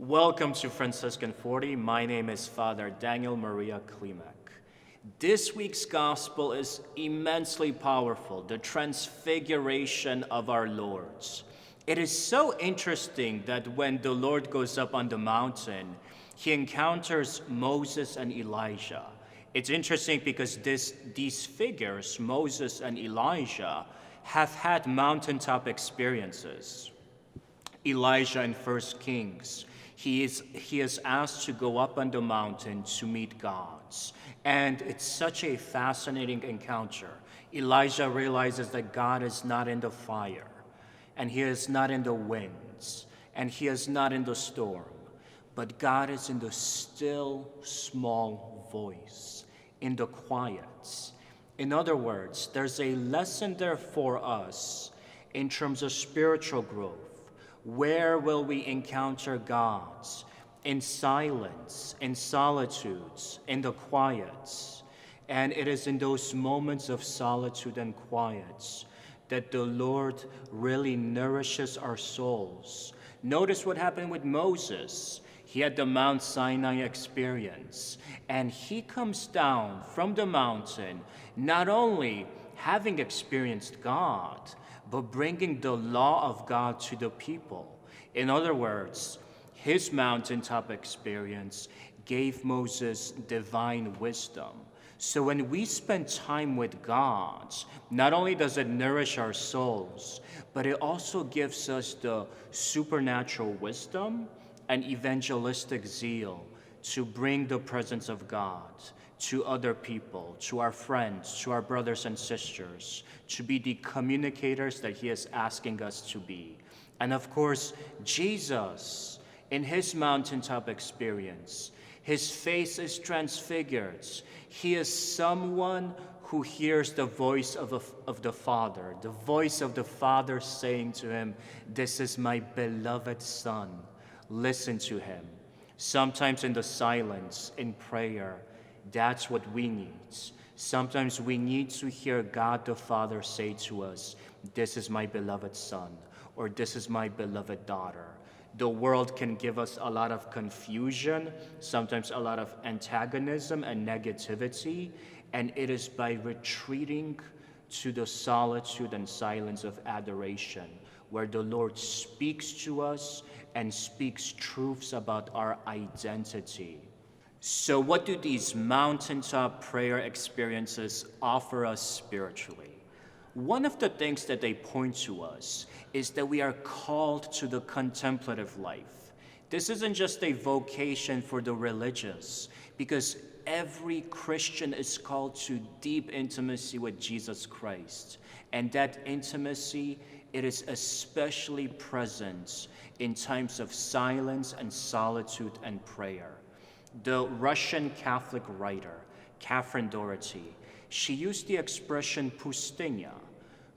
Welcome to Franciscan 40. My name is Father Daniel Maria Klimek. This week's gospel is immensely powerful, the transfiguration of our Lord. It is so interesting that when the Lord goes up on the mountain, he encounters Moses and Elijah. It's interesting because these figures, Moses and Elijah, have had mountaintop experiences. Elijah in 1 Kings, he is asked to go up on the mountain to meet God. And it's such a fascinating encounter. Elijah realizes that God is not in the fire, and he is not in the winds, and he is not in the storm, but God is in the still, small voice, in the quiet. In other words, there's a lesson there for us in terms of spiritual growth. Where will we encounter God? In silence, in solitudes, in the quiets. And it is in those moments of solitude and quiets that the Lord really nourishes our souls. Notice what happened with Moses. He had the Mount Sinai experience, and he comes down from the mountain, not only having experienced God, but bringing the law of God to the people. In other words, his mountaintop experience gave Moses divine wisdom. So when we spend time with God, not only does it nourish our souls, but it also gives us the supernatural wisdom and evangelistic zeal to bring the presence of God to other people, to our friends, to our brothers and sisters, to be the communicators that he is asking us to be. And of course, Jesus, in his mountaintop experience, his face is transfigured. He is someone who hears the voice of the Father, the voice of the Father saying to him, "This is my beloved Son. Listen to him." Sometimes in the silence, in prayer, that's what we need. Sometimes we need to hear God the Father say to us, "This is my beloved Son," or "This is my beloved daughter." The world can give us a lot of confusion, sometimes a lot of antagonism and negativity, and it is by retreating to the solitude and silence of adoration where the Lord speaks to us and speaks truths about our identity. So what do these mountaintop prayer experiences offer us spiritually? One of the things that they point to us is that we are called to the contemplative life. This isn't just a vocation for the religious, because every Christian is called to deep intimacy with Jesus Christ. And that intimacy, it is especially present in times of silence and solitude and prayer. The Russian Catholic writer, Catherine Doherty, she used the expression pustynya.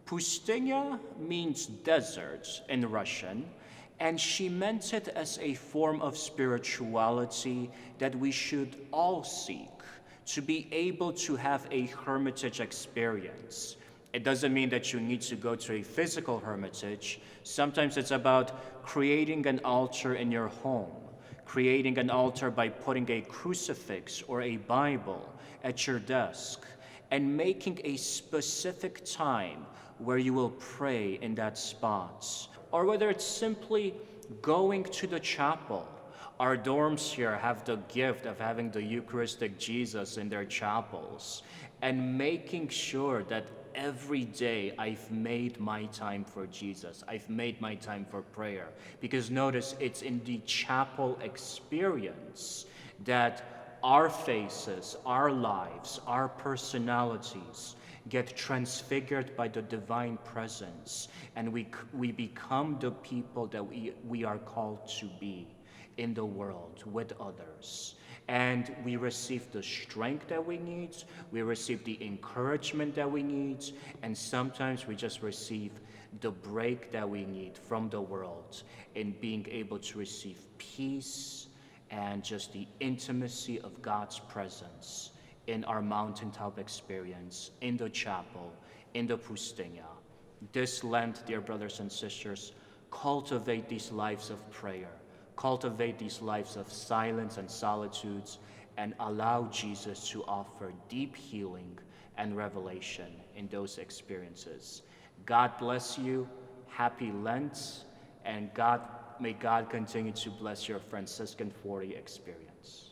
Pustynya means desert in Russian, and she meant it as a form of spirituality that we should all seek, to be able to have a hermitage experience. It doesn't mean that you need to go to a physical hermitage. Sometimes it's about creating an altar in your home, creating an altar by putting a crucifix or a Bible at your desk, and making a specific time where you will pray in that spot. Or whether it's simply going to the chapel. Our dorms here have the gift of having the Eucharistic Jesus in their chapels, and making sure that every day I've made my time for Jesus. I've made my time for prayer. Because notice, it's in the chapel experience that our faces, our lives, our personalities get transfigured by the divine presence, and we become the people that we are called to be in the world with others. And we receive the strength that we need, we receive the encouragement that we need, and sometimes we just receive the break that we need from the world in being able to receive peace and just the intimacy of God's presence in our mountaintop experience, in the chapel, in the pustynya. This Lent, dear brothers and sisters, cultivate these lives of prayer. cultivate these lives of silence and solitudes, and allow Jesus to offer deep healing and revelation in those experiences. God bless you. Happy Lent, and may God continue to bless your Franciscan 40 experience.